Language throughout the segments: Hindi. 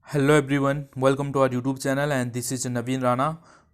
Hello everyone, welcome to our YouTube channel and this is Naveen Rana.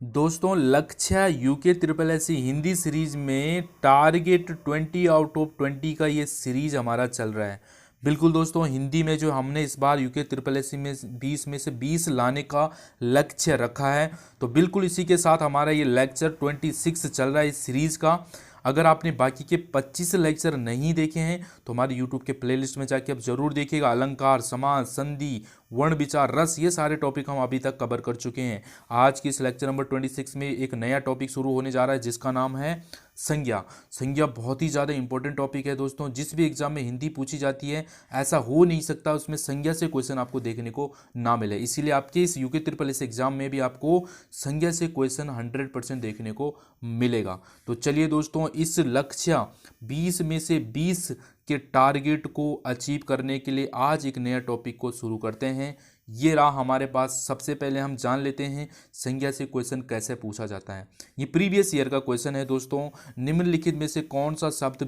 दोस्तों, Lakshya UK triple S Hindi series में टारगेट 20 आउट ऑफ 20 का ये सीरीज हमारा चल रहा है। बिल्कुल दोस्तों, हिंदी में जो हमने इस बार यूके ट्रिपल एस में 20 में से 20 लाने का लक्ष्य रखा है, तो बिल्कुल इसी के साथ हमारा ये लेक्चर 26 चल रहा है इस सीरीज़ का। अगर आपने बाकी के 25 लेक्चर नहीं देखे हैं तो हमारे यूट्यूब के प्लेलिस्ट में जाके आप जरूर देखिएगा। अलंकार, समास, संधि, वर्ण, विचार, रस, ये सारे टॉपिक हम अभी तक कवर कर चुके हैं। आज की इस लेक्चर नंबर 26 में एक नया टॉपिक शुरू होने जा रहा है जिसका नाम है संज्ञा। संज्ञा बहुत ही ज़्यादा इंपॉर्टेंट टॉपिक है दोस्तों। जिस भी एग्जाम में हिंदी पूछी जाती है ऐसा हो नहीं सकता उसमें संज्ञा से क्वेश्चन आपको देखने को ना मिले। इसीलिए आपके इस यूके ट्रिपल एस एग्जाम में भी आपको संज्ञा से क्वेश्चन 100% देखने को मिलेगा। तो चलिए दोस्तों, इस लक्ष्य 20 में से 20 के टारगेट को अचीव करने के लिए आज एक नया टॉपिक को शुरू करते हैं। ये रहा हमारे पास। सबसे पहले हम जान लेते हैं संज्ञा से क्वेश्चन कैसे पूछा जाता है। ये प्रीवियस ईयर का क्वेश्चन है दोस्तों। निम्नलिखित में से कौन सा शब्द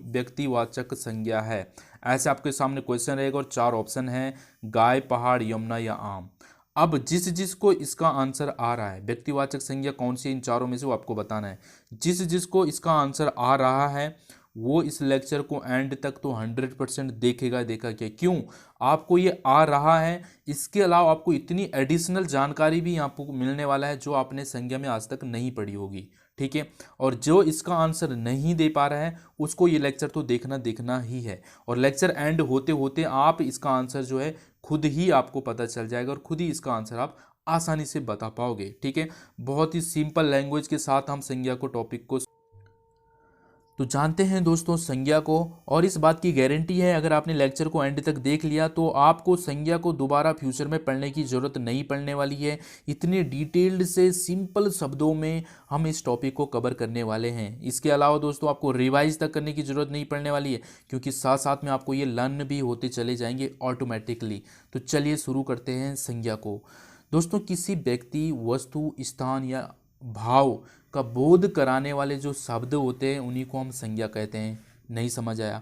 व्यक्तिवाचक संज्ञा है? ऐसे आपके सामने क्वेश्चन रहेगा और 4 ऑप्शन है: गाय, पहाड़, यमुना या आम। अब जिसको इसका आंसर आ रहा है, व्यक्तिवाचक संज्ञा कौन सी इन चारों में से, वो आपको बताना है। जिसको इसका आंसर आ रहा है वो इस लेक्चर को एंड तक तो 100% देखेगा क्या। क्यों आपको ये आ रहा है, इसके अलावा आपको इतनी एडिशनल जानकारी भी आपको मिलने वाला है जो आपने संज्ञा में आज तक नहीं पढ़ी होगी। ठीक है, और जो इसका आंसर नहीं दे पा रहा है उसको ये लेक्चर तो देखना ही है। और लेक्चर एंड होते होते आप इसका आंसर जो है खुद ही आपको पता चल जाएगा और खुद ही इसका आंसर आप आसानी से बता पाओगे। ठीक है, बहुत ही सिंपल लैंग्वेज के साथ हम संज्ञा को टॉपिक को तो जानते हैं दोस्तों संज्ञा को। और इस बात की गारंटी है, अगर आपने लेक्चर को एंड तक देख लिया तो आपको संज्ञा को दोबारा फ्यूचर में पढ़ने की ज़रूरत नहीं पड़ने वाली है। इतने डिटेल्ड से सिंपल शब्दों में हम इस टॉपिक को कवर करने वाले हैं। इसके अलावा दोस्तों आपको रिवाइज तक करने की ज़रूरत नहीं पड़ने वाली है, क्योंकि साथ साथ में आपको ये लर्न भी होते चले जाएंगे ऑटोमेटिकली। तो चलिए शुरू करते हैं संज्ञा को। दोस्तों, किसी व्यक्ति, वस्तु, स्थान या भाव का बोध कराने वाले जो शब्द होते हैं उन्हीं को हम संज्ञा कहते हैं। नहीं समझ आया?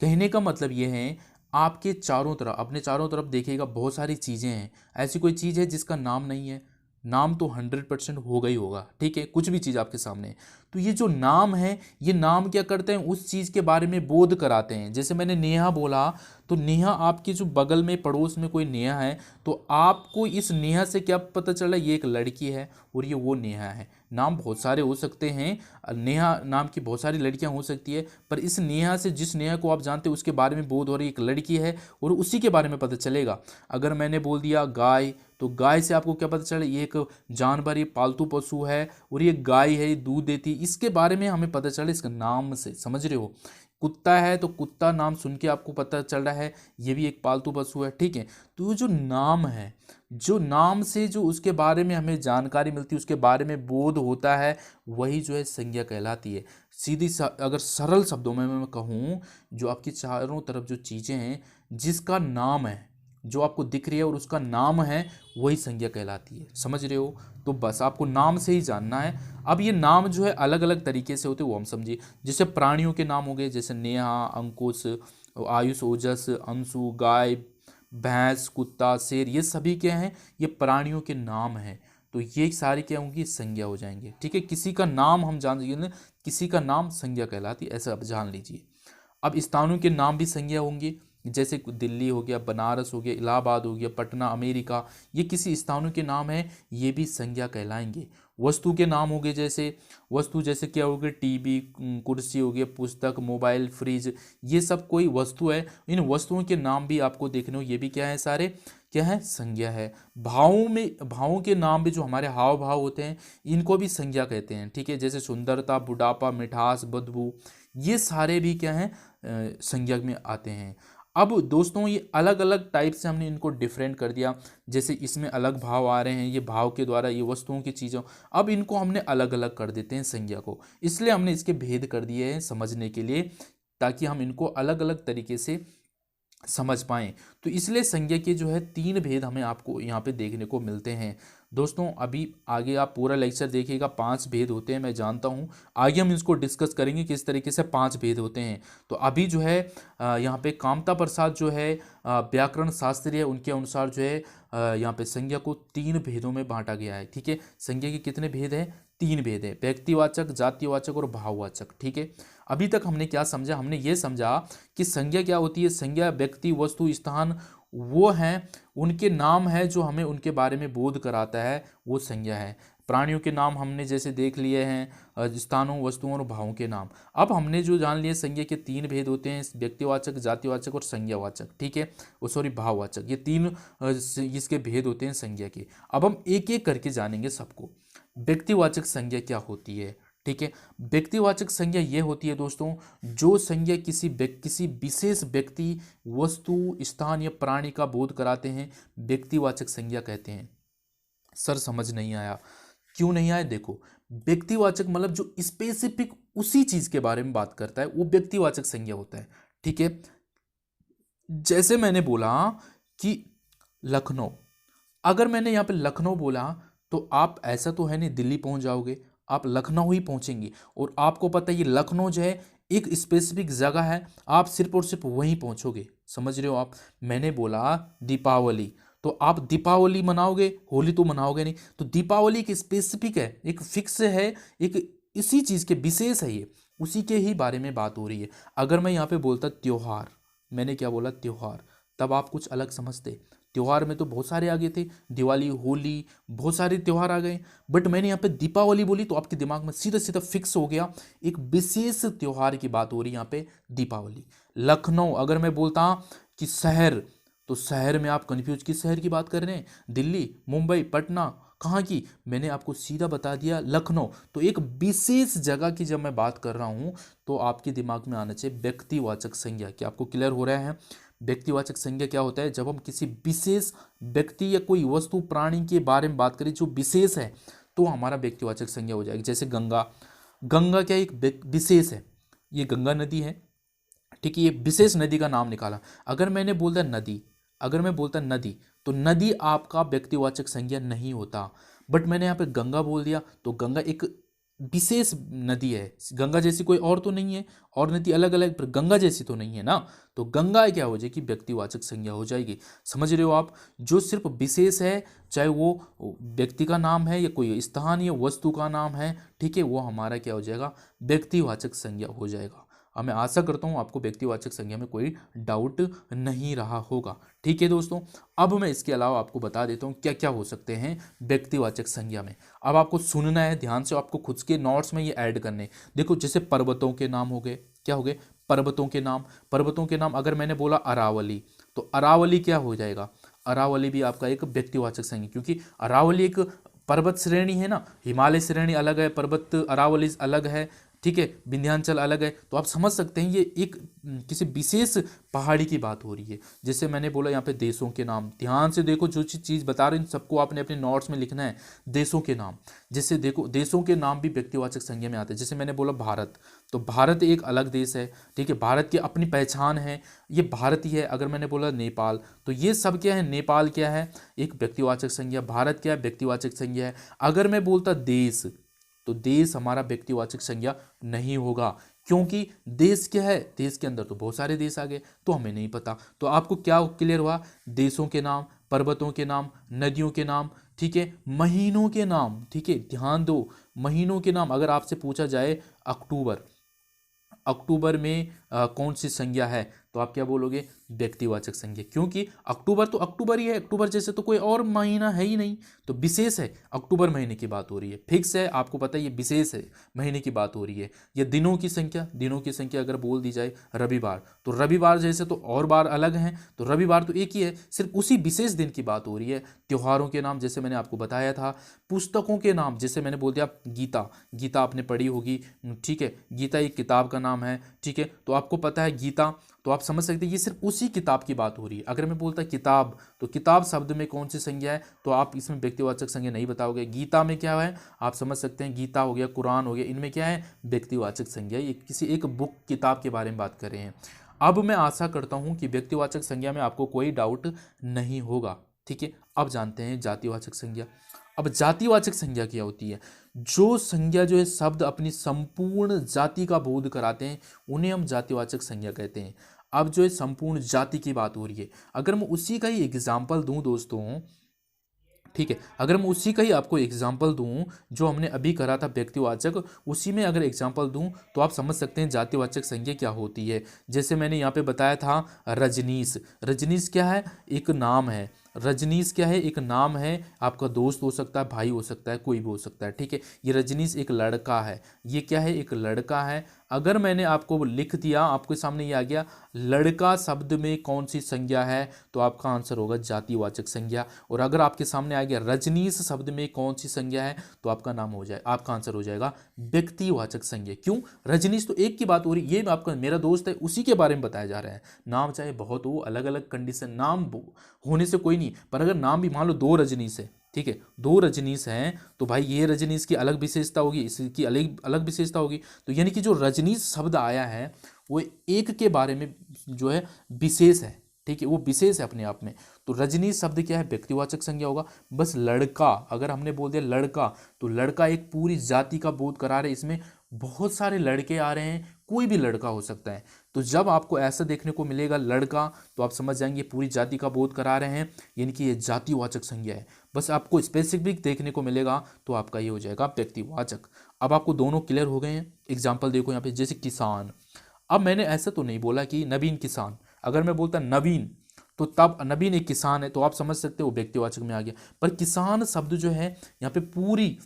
कहने का मतलब ये है, आपके चारों तरफ, अपने चारों तरफ देखिएगा बहुत सारी चीज़ें हैं। ऐसी कोई चीज़ है जिसका नाम नहीं है? नाम तो 100% होगा ही होगा। ठीक है, कुछ भी चीज़ आपके सामने है तो ये जो नाम है, ये नाम क्या करते हैं, उस चीज़ के बारे में बोध कराते हैं। जैसे मैंने नेहा बोला तो नेहा, आपके जो बगल में पड़ोस में कोई नेहा है तो आपको इस नेहा से क्या पता चला, ये एक लड़की है और ये वो नेहा है। नाम बहुत सारे हो सकते हैं, नेहा नाम की बहुत सारी लड़कियां हो सकती है, पर इस नेहा से, जिस नेहा को आप जानते हो उसके बारे में बोध हो रही एक लड़की है और उसी के बारे में पता चलेगा। अगर मैंने बोल दिया गाय, तो गाय से आपको क्या पता चला, ये एक जानवर, ये पालतू पशु है और ये गाय है, ये दूध देती है। इसके बारे में हमें पता चला इसका नाम से। समझ रहे हो? कुत्ता है तो कुत्ता नाम सुन के आपको पता चल रहा है ये भी एक पालतू पशु है। ठीक है, तो जो नाम है, जो नाम से जो उसके बारे में हमें जानकारी मिलती है, उसके बारे में बोध होता है, वही जो है संज्ञा कहलाती है। अगर सरल शब्दों में मैं कहूँ, जो आपकी चारों तरफ जो चीज़ें हैं जिसका नाम है, जो आपको दिख रही है और उसका नाम है, वही संज्ञा कहलाती है। समझ रहे हो? तो बस आपको नाम से ही जानना है। अब ये नाम जो है अलग अलग तरीके से होते हैं, वो हम समझिए। जैसे प्राणियों के नाम हो गए, जैसे नेहा, अंकुश, आयुष, ओजस, अंशु, गाय, भैंस, कुत्ता, शेर, ये सभी क्या हैं, ये प्राणियों के नाम हैं। तो ये सारी क्या होंगी, संज्ञा हो जाएंगे। ठीक है, किसी का नाम हम जान लीजिए, किसी का नाम संज्ञा कहलाती है, ऐसा आप जान लीजिए। अब स्थानों के नाम भी संज्ञा होंगे, जैसे दिल्ली हो गया, बनारस हो गया, इलाहाबाद हो गया, पटना, अमेरिका, ये किसी स्थानों के नाम हैं, ये भी संज्ञा कहलाएंगे। वस्तु के नाम हो गए, जैसे वस्तु जैसे क्या हो गया, टीवी, कुर्सी हो गया, पुस्तक, मोबाइल, फ्रिज, ये सब कोई वस्तु है। इन वस्तुओं के नाम भी आपको देखने हो, ये भी क्या है, सारे क्या है, संज्ञा है। भावों में, भावों के नाम भी, जो हमारे हाव भाव होते हैं, इनको भी संज्ञा कहते हैं। ठीक है, जैसे सुंदरता, बुढ़ापा, मिठास, बदबू, ये सारे भी क्या हैं, संज्ञा में आते हैं। अब दोस्तों, ये अलग अलग टाइप से हमने इनको डिफरेंट कर दिया। जैसे इसमें अलग भाव आ रहे हैं, ये भाव के द्वारा, ये वस्तुओं की चीज़ों, अब इनको हमने अलग अलग कर देते हैं संज्ञा को। इसलिए हमने इसके भेद कर दिए हैं समझने के लिए, ताकि हम इनको अलग अलग तरीके से समझ पाएँ। तो इसलिए संज्ञा के जो है 3 भेद हमें आपको यहाँ पे देखने को मिलते हैं। दोस्तों अभी आगे आप पूरा लेक्चर देखिएगा, 5 भेद होते हैं मैं जानता हूँ। आगे हम इसको डिस्कस करेंगे किस तरीके से 5 भेद होते हैं। तो अभी जो है यहाँ पे कामता प्रसाद जो है व्याकरण शास्त्री है, उनके अनुसार जो है यहाँ पे संज्ञा को 3 भेदों में बांटा गया है। ठीक है, संज्ञा के कितने भेद हैं? 3 भेद है, व्यक्तिवाचक, जातिवाचक और भाववाचक। ठीक है, अभी तक हमने क्या समझा? हमने ये समझा कि संज्ञा क्या होती है। संज्ञा व्यक्ति, वस्तु, स्थान वो हैं, उनके नाम है जो हमें उनके बारे में बोध कराता है, वो संज्ञा है। प्राणियों के नाम हमने जैसे देख लिए हैं, स्थानों, वस्तुओं और भावों के नाम। अब हमने जो जान लिए संज्ञा के 3 भेद होते हैं, व्यक्तिवाचक, जातिवाचक और संज्ञावाचक। ठीक है, वो सॉरी भाववाचक, ये 3 इसके भेद होते हैं संज्ञा के। अब हम एक एक करके जानेंगे सबको। व्यक्तिवाचक संज्ञा क्या होती है? ठीक है, व्यक्तिवाचक संज्ञा ये होती है दोस्तों, जो संज्ञा किसी विशेष व्यक्ति, वस्तु, स्थान या प्राणी का बोध कराते हैं, व्यक्तिवाचक संज्ञा कहते हैं। सर समझ नहीं आया, क्यों नहीं आया? देखो, व्यक्तिवाचक मतलब जो स्पेसिफिक उसी चीज के बारे में बात करता है, वो व्यक्तिवाचक संज्ञा होता है। ठीक है, जैसे मैंने बोला कि लखनऊ, अगर मैंने यहाँ पे लखनऊ बोला तो आप ऐसा तो है नहीं दिल्ली पहुंच जाओगे, आप लखनऊ ही पहुंचेंगे। और आपको पता है ये लखनऊ जो है एक स्पेसिफिक जगह है, आप सिर्फ और सिर्फ वहीं पहुंचोगे। समझ रहे हो आप? मैंने बोला दीपावली, तो आप दीपावली मनाओगे, होली तो मनाओगे नहीं। तो दीपावली एक स्पेसिफिक है, एक फिक्स है, एक इसी चीज़ के विशेष है, ये उसी के ही बारे में बात हो रही है। अगर मैं यहाँ पे बोलता त्योहार, मैंने क्या बोला? त्योहार, तब आप कुछ अलग समझते। त्योहार में तो बहुत सारे आ गए थे, दिवाली, होली, बहुत सारे त्योहार आ गए। बट मैंने यहाँ पे दीपावली बोली तो आपके दिमाग में सीधा सीधा फिक्स हो गया, एक विशेष त्योहार की बात हो रही है यहाँ पे, दीपावली। लखनऊ, अगर मैं बोलता कि शहर, तो शहर में आप कंफ्यूज, किस शहर की बात कर रहे हैं? दिल्ली, मुंबई, पटना, कहाँ की? मैंने आपको सीधा बता दिया लखनऊ। तो एक विशेष जगह की जब मैं बात कर रहा हूँ तो आपके दिमाग में आना चाहिए व्यक्तिवाचक संज्ञा। क्या आपको क्लियर हो रहा है? व्यक्तिवाचक संज्ञा क्या होता है? जब हम किसी विशेष व्यक्ति या कोई वस्तु, प्राणी के बारे में बात करें जो विशेष है, तो हमारा व्यक्तिवाचक संज्ञा हो जाएगी। जैसे गंगा, गंगा क्या एक विशेष है, ये गंगा नदी है। ठीक है, ये विशेष नदी का नाम निकाला। अगर मैंने बोलता नदी, अगर मैं बोलता नदी, तो नदी आपका व्यक्तिवाचक संज्ञा नहीं होता। बट मैंने यहाँ पे गंगा बोल दिया, तो गंगा एक विशेष नदी है, गंगा जैसी कोई और तो नहीं है, और नदी अलग अलग, पर गंगा जैसी तो नहीं है ना। तो गंगा क्या हो जाएगी? व्यक्तिवाचक संज्ञा हो जाएगी। समझ रहे हो आप? जो सिर्फ विशेष है, चाहे वो व्यक्ति का नाम है या कोई स्थान या वस्तु का नाम है, ठीक है, वो हमारा क्या हो जाएगा? व्यक्तिवाचक संज्ञा हो जाएगा। अब मैं आशा करता हूँ आपको व्यक्तिवाचक संज्ञा में कोई डाउट नहीं रहा होगा। ठीक है दोस्तों, अब मैं इसके अलावा आपको बता देता हूँ क्या क्या हो सकते हैं व्यक्तिवाचक संज्ञा में। अब आपको सुनना है ध्यान से, आपको खुद के नोट्स में ये ऐड करने। देखो, जैसे पर्वतों के नाम हो गए, क्या हो गए? पर्वतों के नाम। पर्वतों के नाम अगर मैंने बोला अरावली, तो अरावली क्या हो जाएगा? अरावली भी आपका एक व्यक्तिवाचक संज्ञा, क्योंकि अरावली एक पर्वत श्रेणी है ना, हिमालय श्रेणी अलग है, पर्वत अरावली अलग है, ठीक है, विंध्याचल अलग है। तो आप समझ सकते हैं ये एक किसी विशेष पहाड़ी की बात हो रही है। जैसे मैंने बोला यहाँ पे देशों के नाम, ध्यान से देखो, जो चीज़ बता रहे हैं सबको आपने अपने नोट्स में लिखना है। देशों के नाम, जैसे देखो देशों के नाम भी व्यक्तिवाचक संज्ञा में आते हैं। जैसे मैंने बोला भारत, तो भारत एक अलग देश है, ठीक है, भारत की अपनी पहचान है, ये भारत ही है। अगर मैंने बोला नेपाल, तो ये सब क्या है? नेपाल क्या है? एक व्यक्तिवाचक संज्ञा। भारत क्या है? व्यक्तिवाचक संज्ञा है। अगर मैं बोलता देश, तो देश हमारा व्यक्तिवाचक संज्ञा नहीं होगा, क्योंकि देश क्या है? देश के अंदर तो बहुत सारे देश आ गए, तो हमें नहीं पता। तो आपको क्या क्लियर हुआ? देशों के नाम, पर्वतों के नाम, नदियों के नाम, ठीक है, महीनों के नाम। ठीक है, ध्यान दो, महीनों के नाम। अगर आपसे पूछा जाए अक्टूबर, अक्टूबर में कौन सी संज्ञा है, तो आप क्या बोलोगे? व्यक्तिवाचक संज्ञा, क्योंकि अक्टूबर तो अक्टूबर ही है, अक्टूबर जैसे तो कोई और महीना है ही नहीं, तो विशेष है, अक्टूबर महीने की बात हो रही है। फिक्स है, आपको पता है ये विशेष है, महीने की बात हो रही है। या दिनों की संख्या, दिनों की संख्या अगर बोल दी जाए रविवार, तो रविवार जैसे तो और बार अलग हैं, तो रविवार तो एक ही है, सिर्फ उसी विशेष दिन की बात हो रही है। त्योहारों के नाम जैसे मैंने आपको बताया था। पुस्तकों के नाम, जैसे मैंने बोल दिया गीता, गीता आपने पढ़ी होगी, ठीक है, गीता एक किताब का नाम है, ठीक है, तो आपको पता है गीता, तो आप समझ सकते हैं ये सिर्फ उसी किताब की बात हो रही है। अगर मैं बोलता किताब, तो किताब शब्द में कौन सी संज्ञा है, तो आप इसमें व्यक्तिवाचक संज्ञा नहीं बताओगे। गीता में क्या है, आप समझ सकते हैं, गीता हो गया, कुरान हो गया, इनमें क्या है? व्यक्तिवाचक संज्ञा, ये किसी एक बुक, किताब के बारे में बात कर रहे हैं। अब मैं आशा करता हूं कि व्यक्तिवाचक संज्ञा में आपको कोई डाउट नहीं होगा। ठीक है, अब जानते हैं जातिवाचक संज्ञा। अब जातिवाचक संज्ञा क्या होती है? जो संज्ञा जो है शब्द अपनी संपूर्ण जाति का बोध कराते हैं उन्हें हम जातिवाचक संज्ञा कहते हैं। अब जो है संपूर्ण जाति की बात हो रही है, अगर मैं उसी का ही एग्जाम्पल दूं दोस्तों, ठीक है, अगर मैं उसी का ही आपको एग्जाम्पल दूं जो हमने अभी करा था व्यक्तिवाचक, उसी में अगर एग्जाम्पल दूं तो आप समझ सकते हैं जातिवाचक संज्ञा क्या होती है। जैसे मैंने यहाँ पे बताया था रजनीश। रजनीश क्या है? एक नाम है। रजनीश क्या है? एक नाम है, आपका दोस्त हो सकता है, भाई हो सकता है, कोई भी हो सकता है। ठीक है, ये रजनीश एक लड़का है। ये क्या है? एक लड़का है। अगर मैंने आपको लिख दिया, आपके सामने ये आ गया लड़का शब्द में कौन सी संज्ञा है, तो आपका आंसर होगा जातिवाचक संज्ञा। और अगर आपके सामने आ गया रजनीश शब्द में कौन सी संज्ञा है, तो आपका नाम हो जाए, आपका आंसर हो जाएगा व्यक्तिवाचक संज्ञा। क्यों? रजनीश तो एक की बात हो रही, ये आपका मेरा दोस्त है, उसी के बारे में बताया जा रहा है। नाम चाहे बहुत हो, अलग अलग कंडीशन, नाम होने से कोई नहीं, पर अगर नाम भी मान लो दो रजनीश है, ठीक है, दो रजनीश हैं, तो भाई ये रजनीश की अलग विशेषता होगी, इसकी अलग अलग विशेषता होगी। तो यानी कि जो रजनीश शब्द आया है वो एक के बारे में जो है विशेष है। ठीक है, वो विशेष है अपने आप में। तो रजनीश शब्द क्या है? व्यक्तिवाचक संज्ञा होगा। बस लड़का, अगर हमने बोल दिया लड़का, तो लड़का एक पूरी जाति का बोध करा रहे, इसमें बहुत सारे लड़के आ रहे हैं, कोई भी लड़का हो सकता है। तो जब आपको ऐसा देखने को मिलेगा लड़का, तो आप समझ जाएंगे पूरी जाति का बोध करा रहे हैं, यानी कि ये जातिवाचक संज्ञा है। बस आपको स्पेसिफिक देखने को मिलेगा तो आपका ये हो जाएगा व्यक्तिवाचक। अब आपको दोनों क्लियर हो गए हैं। एग्जाम्पल देखो यहाँ पे, जैसे किसान। अब मैंने ऐसा तो नहीं बोला कि नवीन किसान, अगर मैं बोलता नवीन, तो तब नवीन एक किसान है, तो आप समझ सकते हो व्यक्तिवाचक में आ गया। पर किसान शब्द जो है यहाँ पे पूरी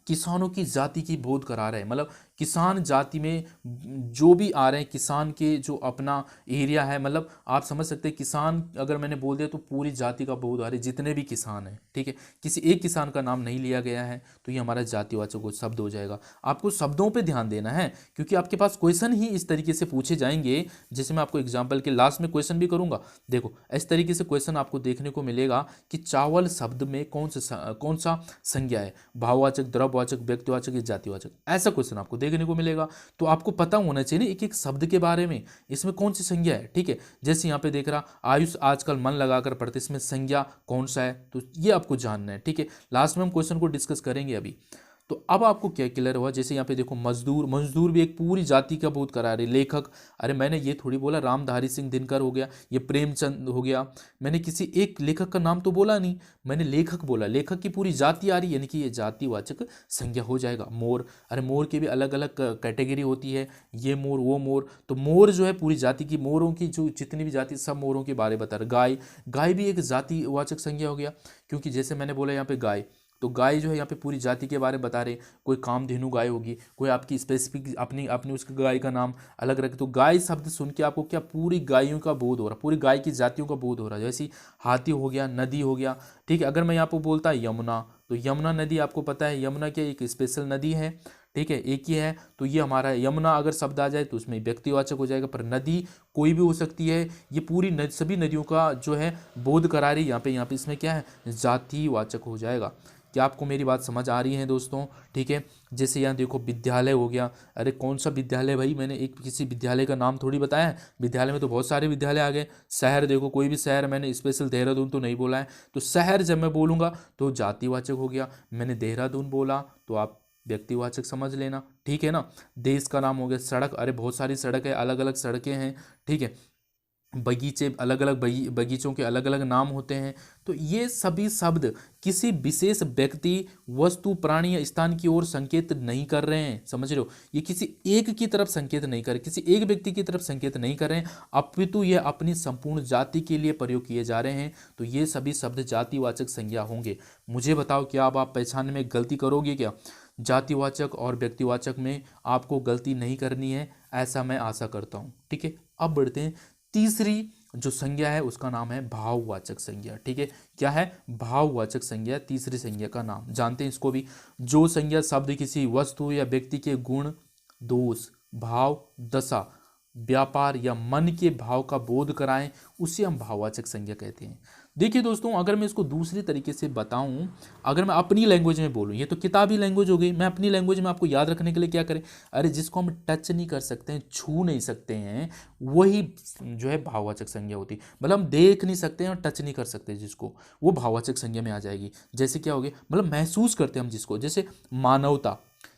किसानों की जाति की बोध करा रहे हैं, मतलब किसान जाति में जो भी आ रहे हैं, किसान के जो अपना एरिया है, मतलब आप समझ सकते हैं किसान अगर मैंने बोल दिया तो पूरी जाति का बोध आ रहा है, जितने भी किसान हैं। ठीक है, किसी एक किसान का नाम नहीं लिया गया है, तो ये हमारा जातिवाचक शब्द हो जाएगा। आपको शब्दों पे ध्यान देना है, क्योंकि आपके पास क्वेश्चन ही इस तरीके से पूछे जाएंगे, जैसे मैं आपको एग्जाम्पल के लास्ट में क्वेश्चन भी करूंगा। देखो इस तरीके से क्वेश्चन आपको देखने को मिलेगा कि चावल शब्द में कौन सा संज्ञा है, भाववाचक, द्रव्यवाचक, व्यक्तिवाचक या जातिवाचक, ऐसा क्वेश्चन आपको देखने को मिलेगा। तो आपको पता होना चाहिए ना एक एक शब्द के बारे में, इसमें कौन सी संज्ञा है। ठीक है, जैसे यहाँ पे देख रहा आयुष आजकल मन लगाकर पढ़ते, इसमें संज्ञा कौन सा है, तो ये आपको जानना है। ठीक है, लास्ट में हम क्वेश्चन को डिस्कस करेंगे अभी। तो अब आपको क्या क्लियर हुआ? जैसे यहाँ पे देखो मजदूर, मजदूर भी एक पूरी जाति का बोध करा रहे। लेखक, अरे मैंने ये थोड़ी बोला रामधारी सिंह दिनकर हो गया, ये प्रेमचंद हो गया, मैंने किसी एक लेखक का नाम तो बोला नहीं, मैंने लेखक बोला। लेखक की पूरी जाति आ रही, यानी कि ये जातिवाचक संज्ञा हो जाएगा। मोर, अरे मोर की भी अलग अलग कैटेगरी होती है, ये मोर वो मोर, तो मोर जो है पूरी जाति की, मोरों की जो जितनी भी जाति, सब मोरों के बारे बता रहे। गाय, गाय भी एक जातिवाचक संज्ञा हो गया, क्योंकि जैसे मैंने बोला यहाँ पे गाय, तो गाय जो है यहाँ पे पूरी जाति के बारे में बता रहे। कोई कामधेनु गाय होगी, कोई आपकी स्पेसिफिक अपनी अपनी उसके गाय का नाम अलग रखे, तो गाय शब्द सुन के आपको क्या पूरी गायों का बोध हो रहा, पूरी गाय की जातियों का बोध हो रहा है। जैसे हाथी हो गया, नदी हो गया। ठीक है, अगर मैं यहाँ पर बोलता यमुना, तो यमुना नदी आपको पता है, यमुना क्या एक स्पेशल नदी है। ठीक है, एक ही है, तो ये हमारा यमुना अगर शब्द आ जाए तो उसमें व्यक्तिवाचक हो जाएगा। पर नदी कोई भी हो सकती है, ये पूरी सभी नदियों का जो है बोध करा रही, यहाँ पे इसमें क्या है, जातिवाचक हो जाएगा। क्या आपको मेरी बात समझ आ रही है दोस्तों? ठीक है, जैसे यहाँ देखो विद्यालय हो गया, अरे कौन सा विद्यालय भाई, मैंने एक किसी विद्यालय का नाम थोड़ी बताया है, विद्यालय में तो बहुत सारे विद्यालय आ गए। शहर देखो, कोई भी शहर, मैंने स्पेशल देहरादून तो नहीं बोला है, तो शहर जब मैं बोलूँगा तो जातिवाचक हो गया। मैंने देहरादून बोला तो आप व्यक्तिवाचक समझ लेना। ठीक है ना, देश का नाम हो गया। सड़क, अरे बहुत सारी सड़क है, अलग अलग सड़कें हैं। ठीक है, बगीचे, अलग अलग बगीचों के अलग अलग नाम होते हैं। तो ये सभी शब्द किसी विशेष व्यक्ति, वस्तु, प्राणी या स्थान की ओर संकेत नहीं कर रहे हैं, समझ रहे हो? ये किसी एक की तरफ संकेत नहीं कर रहे, किसी एक व्यक्ति की तरफ संकेत नहीं कर रहे हैं, अपितु ये अपनी संपूर्ण जाति के लिए प्रयोग किए जा रहे हैं। तो ये सभी शब्द जातिवाचक संज्ञा होंगे। मुझे बताओ, क्या अब आप पहचानने में गलती करोगे क्या? जातिवाचक और व्यक्तिवाचक में आपको गलती नहीं करनी है, ऐसा मैं आशा करता हूँ। ठीक है, अब बढ़ते हैं। तीसरी जो संज्ञा है उसका नाम है भाववाचक संज्ञा। ठीक है, क्या है? भाववाचक संज्ञा, तीसरी संज्ञा का नाम जानते हैं इसको भी। जो संज्ञा शब्द किसी वस्तु या व्यक्ति के गुण, दोष, भाव, दशा व्यापार या मन के भाव का बोध कराएं, उसे हम भाववाचक संज्ञा कहते हैं। देखिए दोस्तों, अगर मैं इसको दूसरी तरीके से बताऊं, अगर मैं अपनी लैंग्वेज में बोलूं, ये तो किताबी लैंग्वेज हो गई, मैं अपनी लैंग्वेज में आपको याद रखने के लिए क्या करें, अरे जिसको हम टच नहीं कर सकते हैं, छू नहीं सकते हैं, वही जो है भाववाचक संज्ञा होती है। मतलब हम देख नहीं सकते हैं और टच नहीं कर सकते जिसको, वो भाववाचक संज्ञा में आ जाएगी। जैसे क्या हो गया, मतलब महसूस करते हैं हम जिसको, जैसे मानवता,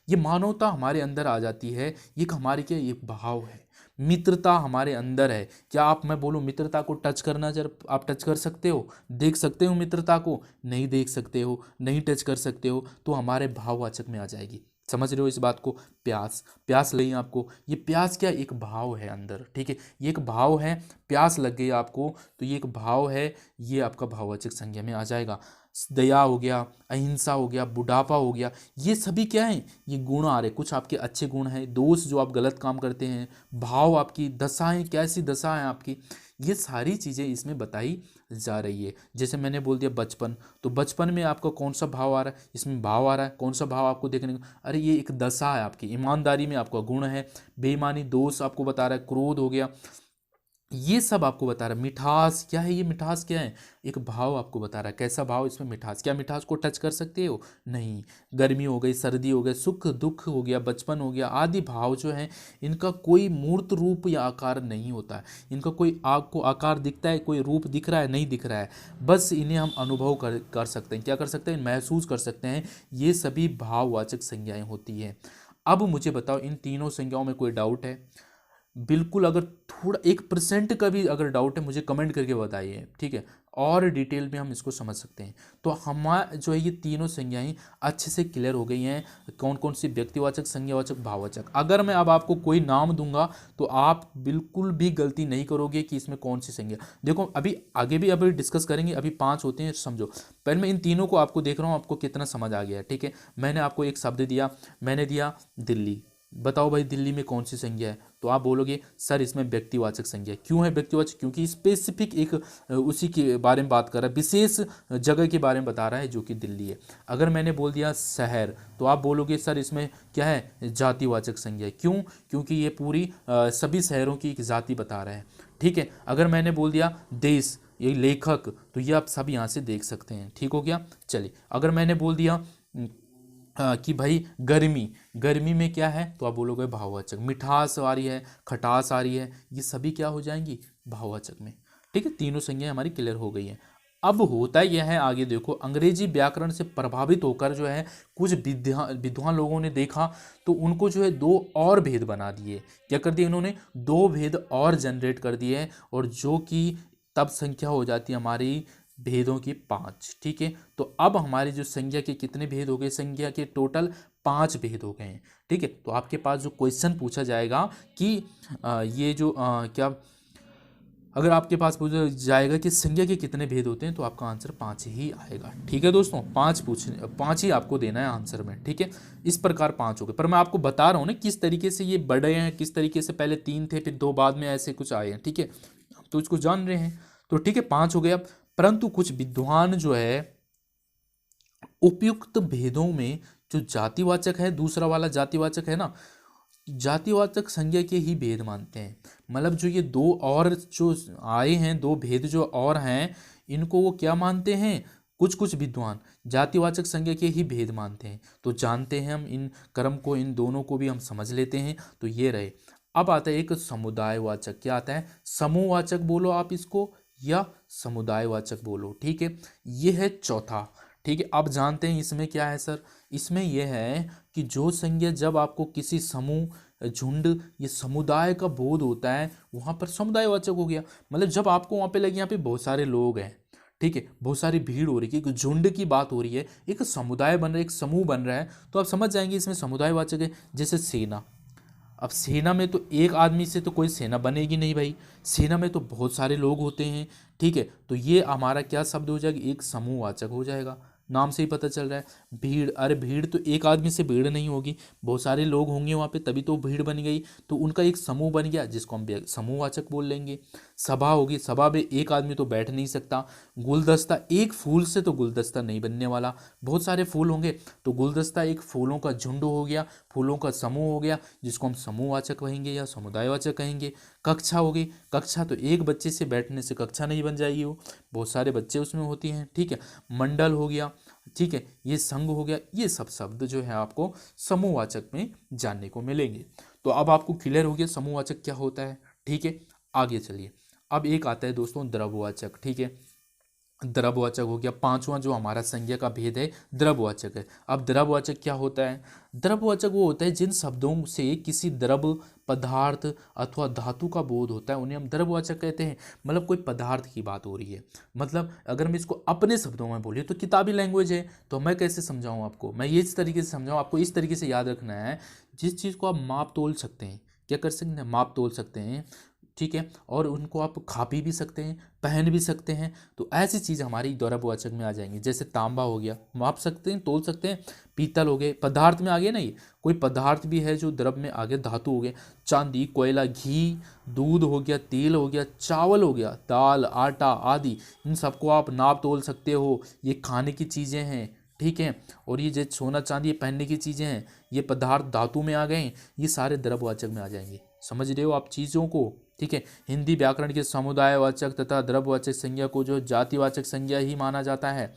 ये मानवता हमारे अंदर आ जाती है, ये एक हमारी क्या, ये भाव है। मित्रता हमारे अंदर है। क्या आप, मैं बोलूँ मित्रता को टच करना, जब आप टच कर सकते हो, देख सकते हो मित्रता को, नहीं देख सकते हो, नहीं टच कर सकते हो, तो हमारे भाववाचक में आ जाएगी। समझ रहे हो इस बात को। प्यास, प्यास लगी आपको, ये प्यास क्या, एक भाव है अंदर, ठीक है, ये एक भाव है। प्यास लग गई आपको तो ये एक भाव है, ये आपका भाववाचक संज्ञा में आ जाएगा। दया हो गया, अहिंसा हो गया, बुढ़ापा हो गया, ये सभी क्या है, ये गुण आ रहे, कुछ आपके अच्छे गुण हैं, दोष जो आप गलत काम करते हैं, भाव, आपकी दशाएं, कैसी दशा है आपकी, ये सारी चीज़ें इसमें बताई जा रही है। जैसे मैंने बोल दिया बचपन, तो बचपन में आपका कौन सा भाव आ रहा है, इसमें भाव आ रहा है, कौन सा भाव आपको देखने को, अरे ये एक दशा है आपकी। ईमानदारी में आपका गुण है, बेईमानी दोष आपको बता रहा है, क्रोध हो गया, ये सब आपको बता रहा है। मिठास क्या है, ये मिठास क्या है, एक भाव आपको बता रहा है, कैसा भाव, इसमें मिठास। क्या मिठास को टच कर सकते हो, नहीं। गर्मी हो गई, सर्दी हो गई, सुख दुख हो गया, बचपन हो गया, आदि भाव जो हैं, इनका कोई मूर्त रूप या आकार नहीं होता है। इनका कोई आपको आकार दिखता है, कोई रूप दिख रहा है, नहीं दिख रहा है, बस इन्हें हम अनुभव कर सकते हैं। क्या कर सकते हैं, महसूस कर सकते हैं। ये सभी भाववाचक संज्ञाएं होती हैं। अब मुझे बताओ, इन तीनों संज्ञाओं में कोई डाउट है? बिल्कुल, अगर थोड़ा 1% का भी अगर डाउट है, मुझे कमेंट करके बताइए, ठीक है, और डिटेल में हम इसको समझ सकते हैं। तो हमारा जो है ये तीनों संज्ञाएं अच्छे से क्लियर हो गई हैं। कौन कौन सी, व्यक्तिवाचक, संज्ञावाचक, भाववाचक। अगर मैं अब आपको कोई नाम दूंगा तो आप बिल्कुल भी गलती नहीं करोगे कि इसमें कौन सी संज्ञा। देखो अभी आगे भी अभी डिस्कस करेंगे, अभी 5 होते हैं, समझो। पहले मैं इन तीनों को आपको देख रहा हूँ, आपको कितना समझ आ गया है, ठीक है। मैंने आपको एक शब्द दिया, मैंने दिया दिल्ली, बताओ भाई दिल्ली में कौन सी संज्ञा है, तो आप बोलोगे सर इसमें व्यक्तिवाचक संज्ञा है। क्यों है व्यक्तिवाचक, क्योंकि स्पेसिफिक एक उसी के बारे में बात कर रहा है, विशेष जगह के बारे में बता रहा है जो कि दिल्ली है। अगर मैंने बोल दिया शहर, तो आप बोलोगे सर इसमें क्या है, जातिवाचक संज्ञा है। क्यों, क्योंकि ये पूरी सभी शहरों की एक जाति बता रहा है, ठीक है। अगर मैंने बोल दिया देश, ये लेखक, तो ये आप सब यहाँ से देख सकते हैं, ठीक हो गया। चलिए, अगर मैंने बोल दिया कि भाई गर्मी, गर्मी में क्या है, तो आप बोलोगे भाववाचक। मिठास आ रही है, खटास आ रही है, ये सभी क्या हो जाएंगी, भाववाचक में, ठीक है। तीनों संज्ञाएं हमारी क्लियर हो गई हैं। अब होता यह है, आगे देखो, अंग्रेजी व्याकरण से प्रभावित होकर जो है कुछ विद्वान लोगों ने देखा, तो उनको जो है 2 और भेद बना दिए। क्या कर दिए इन्होंने, 2 भेद और जनरेट कर दिए, और जो कि तब संख्या हो जाती है हमारी भेदों की 5, ठीक है। तो अब हमारे जो संज्ञा के कितने भेद हो गए, संज्ञा के टोटल 5 भेद हो गए हैं, ठीक है। तो आपके पास जो क्वेश्चन पूछा जाएगा कि ये जो क्या, अगर आपके पास पूछा जाएगा कि संज्ञा के कितने भेद होते हैं, तो आपका आंसर 5 ही आएगा, ठीक है दोस्तों। 5 ही आपको देना है आंसर में, ठीक है। इस प्रकार 5 हो गए, पर मैं आपको बता रहा हूँ ना किस तरीके से ये बढ़े हैं, किस तरीके से पहले 3 थे, फिर 2 बाद में ऐसे कुछ आए हैं, ठीक है। तो इसको जान रहे हैं, तो ठीक है, 5 हो गया। परंतु कुछ विद्वान जो है उपयुक्त भेदों में जो जातिवाचक है, दूसरा वाला जातिवाचक है ना, जातिवाचक संज्ञा के ही भेद मानते हैं। मतलब जो ये 2 और जो आए हैं, 2 भेद जो और हैं, इनको वो क्या मानते हैं, कुछ विद्वान जातिवाचक संज्ञा के ही भेद मानते हैं। तो जानते हैं हम इन क्रम को, इन दोनों को भी हम समझ लेते हैं। तो ये रहे। अब आता है एक समुदायवाचक, क्या आता है, समूहवाचक बोलो आप इसको, या समुदायवाचक बोलो, ठीक है। ये है चौथा, ठीक है। अब जानते हैं इसमें क्या है सर, इसमें यह है कि जो संज्ञा जब आपको किसी समूह, झुंड, ये समुदाय का बोध होता है, वहाँ पर समुदायवाचक हो गया। मतलब जब आपको वहाँ पे लगे यहाँ पे बहुत सारे लोग हैं, ठीक है, बहुत सारी भीड़ हो रही है, एक झुंड की बात हो रही है, एक समुदाय बन रहा है, एक समूह बन रहा है, तो आप समझ जाएंगे इसमें समुदायवाचक है। जैसे सेना, अब सेना में तो एक आदमी से तो कोई सेना बनेगी नहीं भाई, सेना में तो बहुत सारे लोग होते हैं, ठीक है। तो ये हमारा क्या शब्द हो जाएगा, एक समूहवाचक हो जाएगा। नाम से ही पता चल रहा है। भीड़, अरे भीड़ तो एक आदमी से भीड़ नहीं होगी, बहुत सारे लोग होंगे वहाँ पे, तभी तो भीड़ बन गई, तो उनका एक समूह बन गया, जिसको हम समूहवाचक बोल लेंगे। सभा होगी, सभा में एक आदमी तो बैठ नहीं सकता। गुलदस्ता, एक फूल से तो गुलदस्ता नहीं बनने वाला, बहुत सारे फूल होंगे तो गुलदस्ता एक फूलों का झुंड हो गया, फूलों का समूह हो गया, जिसको हम समूहवाचक कहेंगे या समुदायवाचक कहेंगे। कक्षा होगी, कक्षा तो एक बच्चे से बैठने से कक्षा नहीं बन जाएगी, वो बहुत सारे बच्चे उसमें होती हैं, ठीक है। मंडल हो गया, ठीक है, ये संघ हो गया, ये सब शब्द जो है आपको समूहवाचक में जानने को मिलेंगे। तो अब आपको क्लियर हो गया समूहवाचक क्या होता है, ठीक है। आगे चलिए, अब एक आता है दोस्तों द्रव्यवाचक, ठीक है। द्रव्यवाचक हो गया, पांचवा जो हमारा संज्ञा का भेद है द्रव्यवाचक है। अब द्रव्यवाचक क्या होता है? द्रव्यवाचक वो होता है जिन शब्दों से किसी द्रव्य, पदार्थ अथवा धातु का बोध होता है, उन्हें हम द्रव्यवाचक कहते हैं। मतलब कोई पदार्थ की बात हो रही है, मतलब अगर मैं इसको अपने शब्दों में बोलिए तो किताबी लैंग्वेज है, तो मैं कैसे समझाऊं आपको, मैं ये इस तरीके से समझाऊं आपको, इस तरीके से याद रखना है, जिस चीज़ को आप माप तोल सकते हैं, क्या कर सकते हैं, माप तोल सकते हैं, ठीक है, और उनको आप खा पी भी सकते हैं, पहन भी सकते हैं, तो ऐसी चीज़ हमारी द्रव्यवाचक में आ जाएंगी। जैसे तांबा हो गया, माप सकते हैं, तोल सकते हैं। पीतल हो गए, पदार्थ में आ गया ना, ये कोई पदार्थ भी है जो द्रव्य में आ गया, धातु हो गया। चांदी, कोयला, घी, दूध हो गया, तेल हो गया, चावल हो गया, दाल, आटा आदि, इन सबको आप नाप तोल सकते हो, ये खाने की चीज़ें हैं, ठीक है। और ये जो सोना चांदी ये पहनने की चीज़ें हैं, ये पदार्थ धातु में आ गए, ये सारे द्रव्यवाचक में आ जाएंगे। समझ रहे हो आप चीज़ों को, ठीक है। हिंदी व्याकरण के समुदायवाचक तथा द्रव्यवाचक संज्ञा को जो जातिवाचक संज्ञा ही माना जाता है।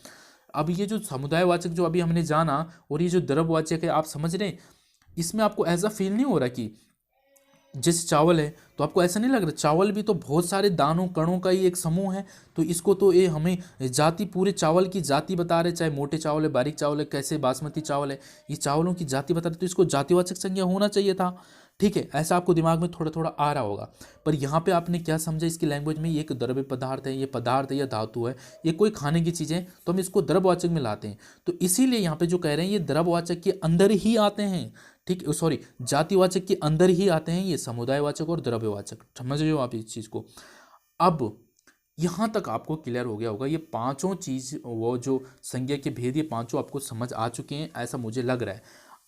अब ये जो समुदायवाचक जो अभी हमने जाना और ये जो द्रव्यवाचक है, आप समझ रहे हैं, इसमें आपको ऐसा फील नहीं हो रहा कि जैसे चावल है, तो आपको ऐसा नहीं लग रहा चावल भी तो बहुत सारे दानों कणों का ही एक समूह है, तो इसको तो ये हमें जाति, पूरे चावल की जाति बता रहे, चाहे मोटे चावल है, बारीक चावल है, कैसे बासमती चावल है, ये चावलों की जाति बता रहे, तो इसको जातिवाचक संज्ञा होना चाहिए था, ठीक है। ऐसा आपको दिमाग में थोड़ा थोड़ा आ रहा होगा, पर यहाँ पे आपने क्या समझा, इसकी लैंग्वेज में ये एक द्रव्य पदार्थ है, ये पदार्थ है या धातु है, ये कोई खाने की चीज़ है, तो हम इसको द्रव्यवाचक में लाते हैं। तो इसीलिए यहाँ पे जो कह रहे हैं ये द्रव्यवाचक के अंदर ही आते हैं, ठीक, सॉरी, जातिवाचक के अंदर ही आते हैं ये समुदायवाचक और द्रव्यवाचक। समझ रहे हो आप इस चीज़ को? अब यहाँ तक आपको क्लियर हो गया होगा, ये पांचों चीज़, वो जो संज्ञा के भेद, ये पांचों आपको समझ आ चुके हैं, ऐसा मुझे लग रहा है।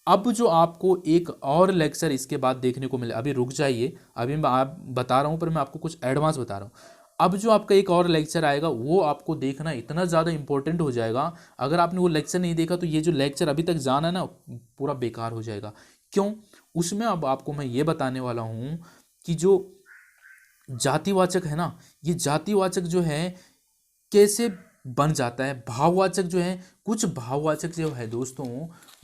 अब जो आपको एक और लेक्चर इसके बाद देखने को मिले, अभी रुक जाइए, अभी मैं आप बता रहा हूँ, पर मैं आपको कुछ एडवांस बता रहा हूँ। अब जो आपका एक और लेक्चर आएगा वो आपको देखना इतना ज़्यादा इंपॉर्टेंट हो जाएगा, अगर आपने वो लेक्चर नहीं देखा तो ये जो लेक्चर अभी तक जाना है ना, पूरा बेकार हो जाएगा। क्यों? उसमें अब आपको मैं ये बताने वाला हूँ कि जो जातिवाचक है ना, ये जातिवाचक जो है कैसे बन जाता है। भाववाचक जो है, कुछ भाववाचक जो है दोस्तों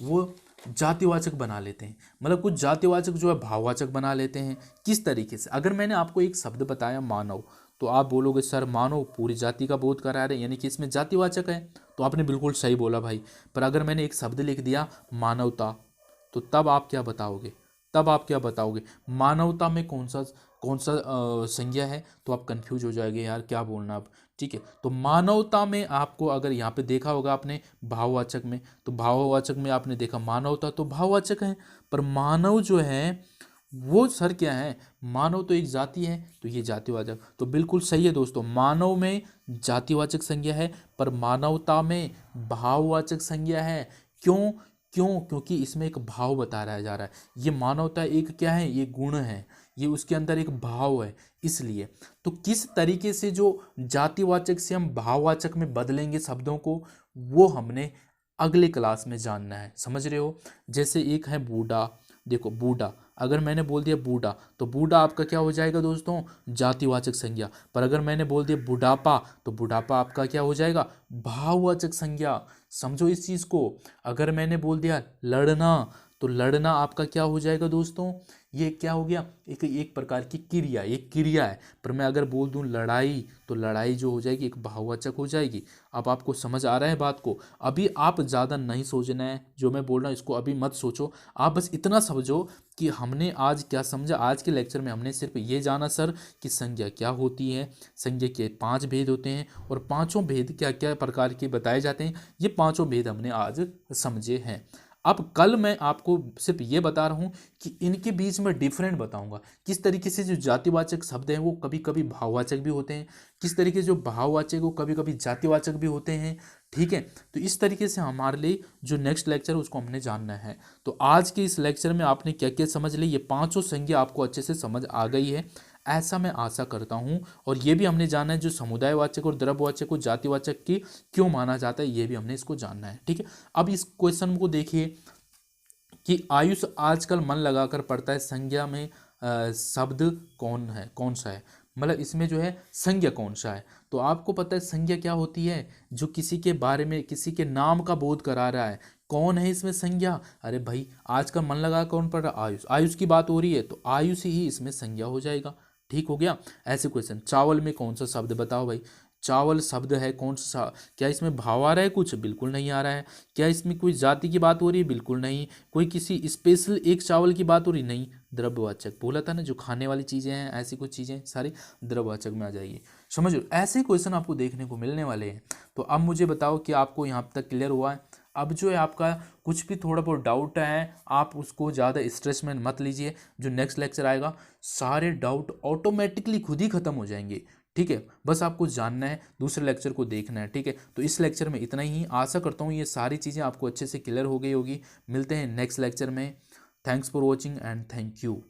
वो जातिवाचक बना लेते हैं, मतलब कुछ जातिवाचक जो है भाववाचक बना लेते हैं। किस तरीके से? अगर मैंने आपको एक शब्द बताया मानव, तो आप बोलोगे सर मानव पूरी जाति का बोध करा रहे हैं, यानी कि इसमें जातिवाचक है, तो आपने बिल्कुल सही बोला भाई। पर अगर मैंने एक शब्द लिख दिया मानवता, तो तब आप क्या बताओगे? तब आप क्या बताओगे? मानवता में कौन सा संज्ञा है? तो आप कंफ्यूज हो जाएंगे, यार क्या बोलना अब, ठीक है। तो मानवता में आपको अगर यहाँ पे देखा होगा आपने भाववाचक में, तो भाववाचक में आपने देखा मानवता तो भाववाचक है, पर मानव जो है वो सर क्या है, मानव तो एक जाति है, तो ये जातिवाचक, तो बिल्कुल सही है दोस्तों। मानव में जातिवाचक संज्ञा है, पर मानवता में भाववाचक संज्ञा है। क्यों? क्योंकि इसमें एक भाव बताया जा रहा है। ये मानवता एक क्या है, ये गुण है, ये उसके अंदर एक भाव है, इसलिए। तो किस तरीके से जो जातिवाचक से हम भाववाचक में बदलेंगे शब्दों को, वो हमने अगले क्लास में जानना है। समझ रहे हो? जैसे एक है बूढ़ा, देखो बूढ़ा, अगर मैंने बोल दिया बूढ़ा, तो बूढ़ा आपका क्या हो जाएगा दोस्तों? जातिवाचक संज्ञा। पर अगर मैंने बोल दिया बुढ़ापा, तो बुढ़ापा आपका क्या हो जाएगा? भाववाचक संज्ञा। समझो इस चीज़ को। अगर मैंने बोल दिया लड़ना, तो लड़ना आपका क्या हो जाएगा दोस्तों? ये क्या हो गया? एक प्रकार की क्रिया, एक क्रिया है। पर मैं अगर बोल दूं लड़ाई, तो लड़ाई जो हो जाएगी एक भाववाचक हो जाएगी। अब आपको समझ आ रहा है बात को? अभी आप ज़्यादा नहीं सोचना है, जो मैं बोल रहा हूँ इसको अभी मत सोचो, आप बस इतना समझो कि हमने आज क्या समझा। आज के लेक्चर में हमने सिर्फ ये जाना सर कि संज्ञा क्या होती है, संज्ञा के 5 भेद होते हैं, और पांचों भेद क्या क्या प्रकार के बताए जाते हैं, ये पांचों भेद हमने आज समझे हैं। अब कल मैं आपको सिर्फ ये बता रहा हूँ कि इनके बीच में डिफरेंट बताऊंगा, किस तरीके से जो जातिवाचक शब्द हैं वो कभी कभी भाववाचक भी होते हैं, किस तरीके से जो भाववाचक वो कभी कभी जातिवाचक भी होते हैं, ठीक है। तो इस तरीके से हमारे लिए जो नेक्स्ट लेक्चर है उसको हमने जानना है। तो आज के इस लेक्चर में आपने क्या क्या समझ ली, ये पांचों संज्ञा आपको अच्छे से समझ आ गई है। ऐसा मैं आशा करता हूँ। और ये भी हमने जाना है जो समुदायवाचक और द्रव्यवाचक को जातिवाचक की क्यों माना जाता है, ये भी हमने इसको जानना है। ठीक है, अब इस क्वेश्चन को देखिए कि आयुष आजकल मन लगाकर पढ़ता है, संज्ञा में शब्द कौन सा है, मतलब इसमें जो है संज्ञा कौन सा है। तो आपको पता है संज्ञा क्या होती है, जो किसी के बारे में किसी के नाम का बोध करा रहा है। कौन है इसमें संज्ञा, अरे भाई आजकल मन लगा कौन पढ़ रहा, आयुष, आयुष की बात हो रही है तो आयुष ही इसमें संज्ञा हो जाएगा। ठीक हो गया। ऐसे क्वेश्चन, चावल में कौन सा शब्द बताओ भाई, चावल शब्द है कौन सा, क्या इसमें भाव आ रहा है कुछ, बिल्कुल नहीं आ रहा है। क्या इसमें कोई जाति की बात हो रही है, बिल्कुल नहीं। कोई किसी स्पेशल एक चावल की बात हो रही, नहीं। द्रव्यवाचक बोला था ना, जो खाने वाली चीज़ें हैं ऐसी कुछ चीज़ें सारी द्रव्यवाचक में आ जाएगी। समझ लो, ऐसे क्वेश्चन आपको देखने को मिलने वाले हैं। तो अब मुझे बताओ कि आपको यहाँ तक क्लियर हुआ है। अब जो है आपका कुछ भी थोड़ा बहुत डाउट है, आप उसको ज़्यादा स्ट्रेस में मत लीजिए। जो नेक्स्ट लेक्चर आएगा सारे डाउट ऑटोमेटिकली खुद ही ख़त्म हो जाएंगे। ठीक है, बस आपको जानना है, दूसरे लेक्चर को देखना है। ठीक है, तो इस लेक्चर में इतना ही। आशा करता हूँ ये सारी चीज़ें आपको अच्छे से क्लियर हो गई होगी। मिलते हैं नेक्स्ट लेक्चर में। Thanks for watching and thank you.